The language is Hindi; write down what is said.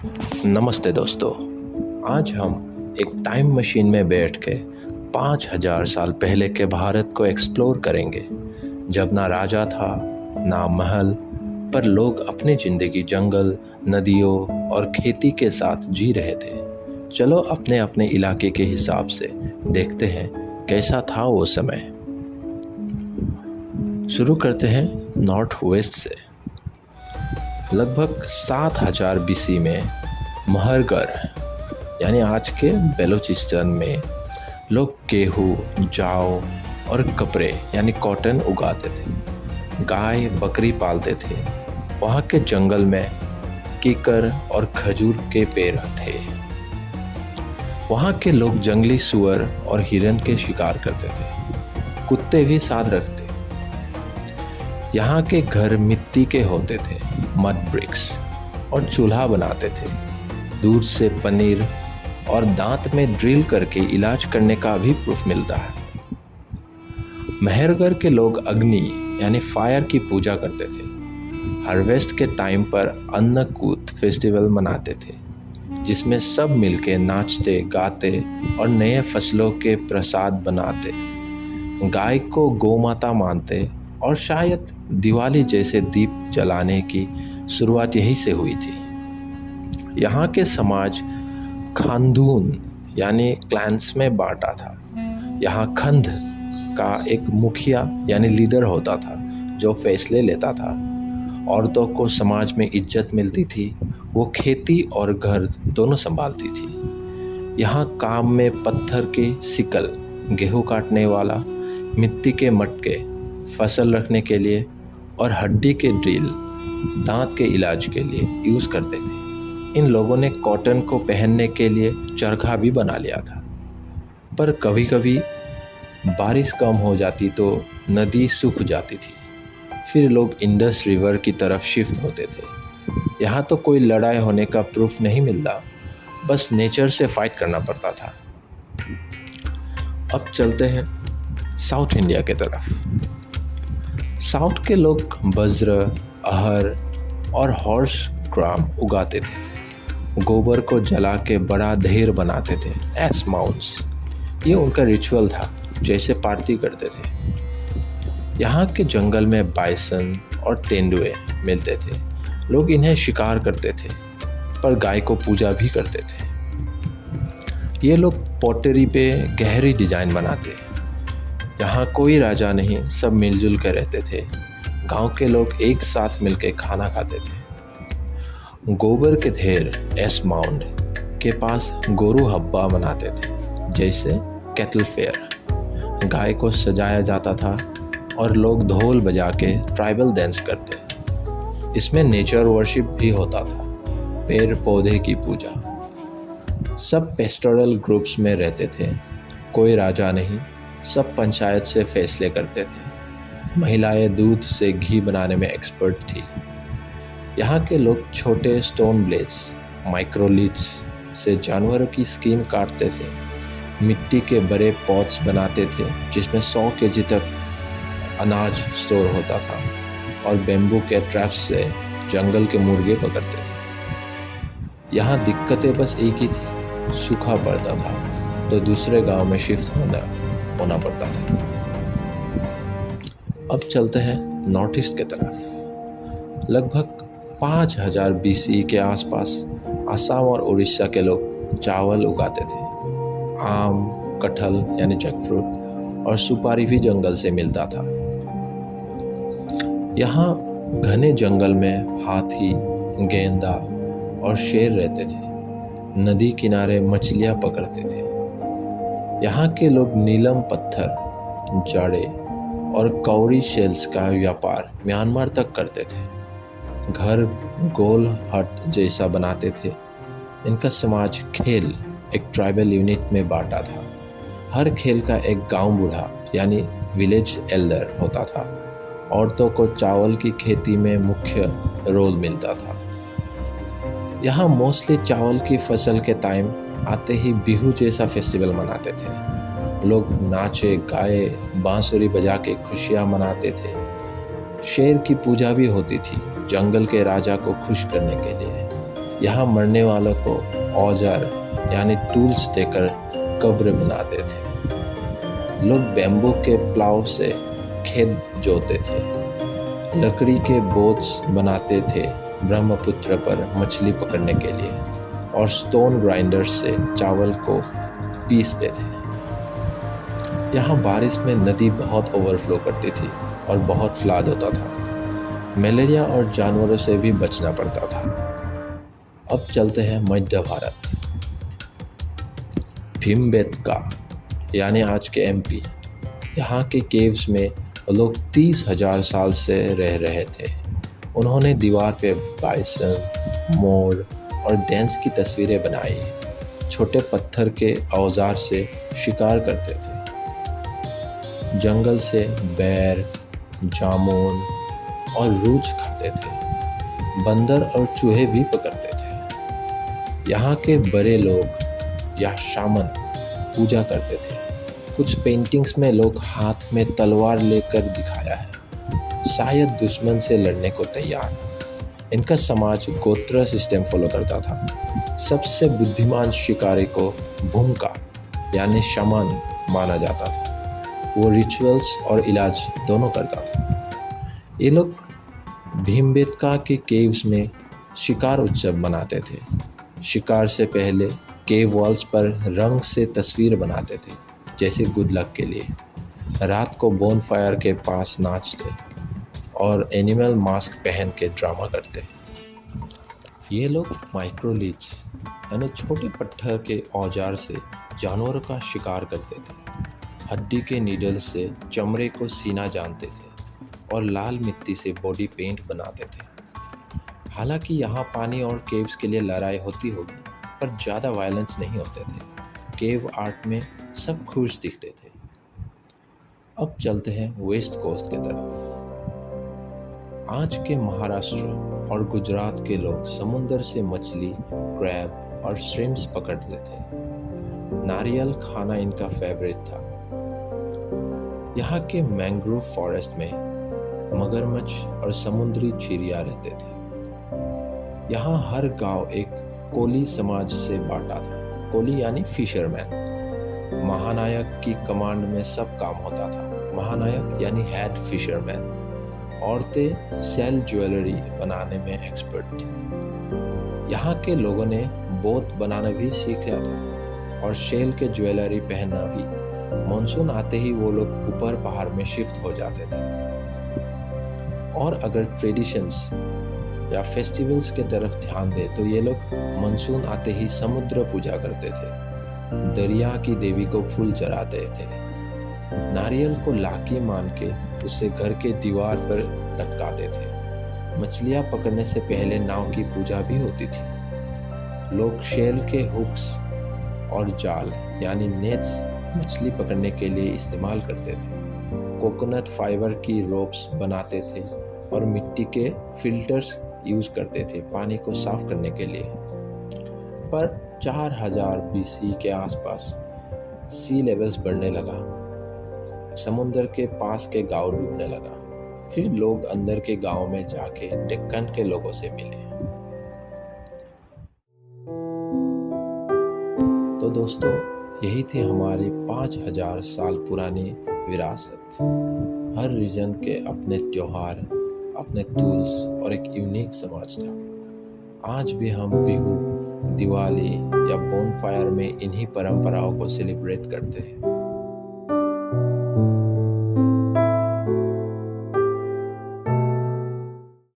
नमस्ते दोस्तों। आज हम एक टाइम मशीन में बैठ के 5000 साल पहले के भारत को एक्सप्लोर करेंगे, जब ना राजा था ना महल, पर लोग अपनी जिंदगी जंगल, नदियों और खेती के साथ जी रहे थे। चलो अपने अपने इलाके के हिसाब से देखते हैं कैसा था वो समय। शुरू करते हैं नॉर्थ वेस्ट से। लगभग 7000 बीसी में महरगर यानी आज के बलूचिस्तान में लोग गेहूँ, जाव और कपड़े यानी कॉटन उगाते थे। गाय बकरी पालते थे। वहाँ के जंगल में कीकर और खजूर के पेड़ थे। वहाँ के लोग जंगली सुअर और हिरन के शिकार करते थे। कुत्ते भी साथ रखते। यहाँ के घर मिट्टी के होते थे, मड ब्रिक्स, और चूल्हा बनाते थे। दूध से पनीर और दांत में ड्रिल करके इलाज करने का भी प्रूफ मिलता है। मेहरगढ़ के लोग अग्नि यानी फायर की पूजा करते थे। हार्वेस्ट के टाइम पर अन्नकूट फेस्टिवल मनाते थे, जिसमें सब मिलके नाचते गाते और नए फसलों के प्रसाद बनाते। गाय को गौमाता मानते और शायद दिवाली जैसे दीप जलाने की शुरुआत यहीं से हुई थी। यहाँ के समाज खानदून यानी क्लैंस में बांटा था। यहाँ खंड का एक मुखिया यानी लीडर होता था जो फैसले लेता था। औरतों को समाज में इज्जत मिलती थी। वो खेती और घर दोनों संभालती थी। यहाँ काम में पत्थर के सिकल, गेहूं काटने वाला, मिट्टी के मटके, फसल रखने के लिए, और हड्डी के ड्रिल, दांत के इलाज के लिए यूज़ करते थे। इन लोगों ने कॉटन को पहनने के लिए चरखा भी बना लिया था। पर कभी कभी बारिश कम हो जाती तो नदी सूख जाती थी। फिर लोग इंडस रिवर की तरफ शिफ्ट होते थे। यहाँ तो कोई लड़ाई होने का प्रूफ नहीं मिलता, बस नेचर से फाइट करना पड़ता था। अब चलते हैं साउथ इंडिया के तरफ। साउथ के लोग बज्र, अरहर और हॉर्स ग्राम उगाते थे। गोबर को जला के बड़ा ढेर बनाते थे, एस माउंट्स। ये उनका रिचुअल था, जैसे पार्टी करते थे। यहाँ के जंगल में बाइसन और तेंदुए मिलते थे। लोग इन्हें शिकार करते थे, पर गाय को पूजा भी करते थे। ये लोग पॉटरी पे गहरी डिजाइन बनाते। यहाँ कोई राजा नहीं, सब मिलजुल कर रहते थे। गांव के लोग एक साथ मिलकर खाना खाते थे। गोबर के ढेर, एस माउंड के पास गोरू हब्बा मनाते थे, जैसे कैटल फेयर। गाय को सजाया जाता था और लोग ढोल बजा के ट्राइबल डांस करते। इसमें नेचर वर्शिप भी होता था, पेड़ पौधे की पूजा। सब पेस्टोरल ग्रुप्स में रहते थे। कोई राजा नहीं, सब पंचायत से फैसले करते थे। महिलाएं दूध से घी बनाने में एक्सपर्ट थी। यहाँ के लोग छोटे स्टोन ब्लेड्स, माइक्रोलीड्स से जानवरों की स्किन काटते थे। मिट्टी के बड़े पॉट्स बनाते थे, जिसमें 100 केजी तक अनाज स्टोर होता था, और बेम्बू के ट्रैप्स से जंगल के मुर्गे पकड़ते थे। यहाँ दिक्कतें बस एक ही थी, सूखा पड़ता था तो दूसरे गांव में शिफ्ट होना पड़ता था। अब चलते हैं नॉर्थ ईस्ट के तरफ। लगभग 5000 बीसी के आसपास असम और उड़ीसा के लोग चावल उगाते थे। आम, कटहल यानी जैकफ्रूट और सुपारी भी जंगल से मिलता था। यहाँ घने जंगल में हाथी, गेंदा और शेर रहते थे। नदी किनारे मछलियाँ पकड़ते थे। यहाँ के लोग नीलम पत्थर, जाड़े और कौड़ी शेल्स का व्यापार म्यांमार तक करते थे। घर गोल हट जैसा बनाते थे। इनका समाज खेल एक ट्राइबल यूनिट में बांटा था। हर खेल का एक गांव बूढ़ा यानी विलेज एल्डर होता था। औरतों को चावल की खेती में मुख्य रोल मिलता था। यहाँ मोस्टली चावल की फसल के टाइम आते ही बिहू जैसा फेस्टिवल मनाते थे। लोग नाचे गाए, बांसुरी बजा के खुशियाँ मनाते थे। शेर की पूजा भी होती थी, जंगल के राजा को खुश करने के लिए। यहाँ मरने वालों को औजार यानी टूल्स देकर कब्र बनाते थे। लोग बैम्बू के प्लाव से खेत जोतते थे, लकड़ी के बोट्स बनाते थे ब्रह्मपुत्र पर मछली पकड़ने के लिए, और स्टोन ग्राइंडर से चावल को पीसते थे। यहाँ बारिश में नदी बहुत ओवरफ्लो करती थी और बहुत फ्लड होता था। मलेरिया और जानवरों से भी बचना पड़ता था। अब चलते हैं मध्य भारत। भीमबेटका यानी आज के एमपी। यहाँ के केव्स में लोग 30,000 साल से रह रहे थे। उन्होंने दीवार पे बाइसन, मोर और डेंस की तस्वीरें बनाई। छोटे पत्थर के औजार से शिकार करते थे। जंगल से बैर, जामुन और रूछ खाते थे। बंदर और चूहे भी पकड़ते थे। यहाँ के बड़े लोग या शामन पूजा करते थे। कुछ पेंटिंग्स में लोग हाथ में तलवार लेकर दिखाया है, शायद दुश्मन से लड़ने को तैयार। इनका समाज गोत्र सिस्टम फॉलो करता था। सबसे बुद्धिमान शिकारी को भूमिका यानी शमन माना जाता था। वो रिचुअल्स और इलाज दोनों करता था। ये लोग भीमबेटका के केव्स में शिकार उत्सव मनाते थे। शिकार से पहले केव वॉल्स पर रंग से तस्वीर बनाते थे, जैसे गुड लक के लिए। रात को बोन फायर के पास नाचते और एनिमल मास्क पहन के ड्रामा करते। ये लोग माइक्रोलीड्स यानी छोटे पत्थर के औजार से जानवरों का शिकार करते थे। हड्डी के नीडल से चमड़े को सीना जानते थे और लाल मिट्टी से बॉडी पेंट बनाते थे। हालांकि यहाँ पानी और केव्स के लिए लड़ाई होती होगी, पर ज़्यादा वायलेंस नहीं होते थे। केव आर्ट में सब खुश दिखते थे। अब चलते हैं वेस्ट कोस्ट की तरफ। आज के महाराष्ट्र और गुजरात के लोग समुद्र से मछली, क्रैब और श्रिम्प्स पकड़ते थे। नारियल खाना इनका फेवरेट था। यहाँ के मैंग्रोव फॉरेस्ट में मगरमच्छ और समुद्री चिड़िया रहते थे। यहाँ हर गांव एक कोली समाज से बांटा था। कोली यानी फिशरमैन। महानायक की कमांड में सब काम होता था। महानायक यानी हेड फिशरमैन। औरतें सेल ज्वेलरी बनाने में एक्सपर्ट थी। यहाँ के लोगों ने बोट बनाना भी सीख लिया था और शेल के ज्वेलरी पहनना भी। मॉनसून आते ही वो लोग ऊपर पहाड़ में शिफ्ट हो जाते थे। और अगर ट्रेडिशंस या फेस्टिवल्स के तरफ ध्यान दे तो ये लोग मानसून आते ही समुद्र पूजा करते थे। दरिया की देवी को फूल चढ़ाते थे। नारियल को लाकी मान के उसे घर के दीवार पर लटकाते थे। मछलियां पकड़ने से पहले नाव की पूजा भी होती थी। लोग शेल के हुक्स और जाल यानी नेट्स मछली पकड़ने के लिए इस्तेमाल करते थे। कोकोनट फाइबर की रोप्स बनाते थे और मिट्टी के फिल्टर्स यूज करते थे पानी को साफ करने के लिए। पर 4000 बीसी के आसपास सी लेवल्स बढ़ने लगा। समुद्र के पास के गांव डूबने लगा। फिर लोग अंदर के गांव में जाके डेक्कन के लोगों से मिले। तो दोस्तों, यही थी हमारी 5000 साल पुरानी विरासत। हर रीजन के अपने त्योहार, अपने टूल्स और एक यूनिक समाज था। आज भी हम बिहू, दिवाली या बोनफायर में इन्हीं परंपराओं को सेलिब्रेट करते हैं।